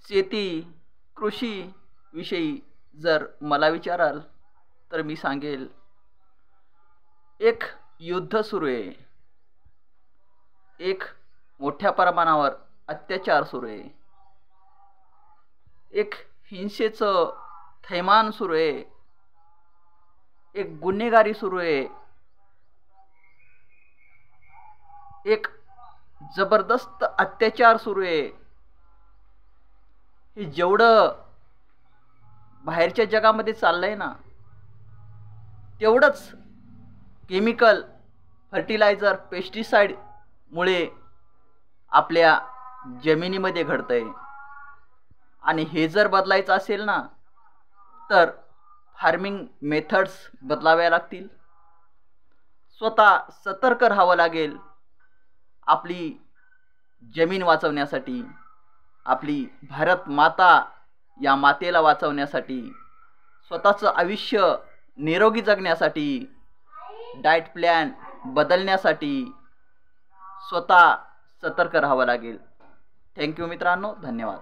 शेती कृषी विषयी जर मला विचाराल तर मी सांगेल, एक युद्ध सुरू आहे, एक मोठ्या प्रमाणावर अत्याचार सुरू आहे, एक हिंसेचं थैमान सुरू आहे, एक गुन्हेगारी सुरू आहे, एक जबरदस्त अत्याचार सुरू आहे। हे जेवढं बाहेरच्या जगामध्ये चाललंय ना, तेवढंच केमिकल फर्टिलायझर पेस्टिसाइड मुळे आपल्या जमिनीमध्ये घडतंय। आणि हे जर बदलायचं असेल ना, तर फार्मिंग मेथड्स बदलाव्या लागतील, स्वतः सतर्क राहावं लागेल आपली जमीन वाचवण्यासाठी, आपली भारत माता या मातेला वाचवण्यासाठी, स्वतःचं आयुष्य निरोगी जगण्यासाठी, डाएट प्लॅन बदलण्यासाठी स्वतः सतर्क राहावं लागेल। थँक्यू मित्रांनो, धन्यवाद।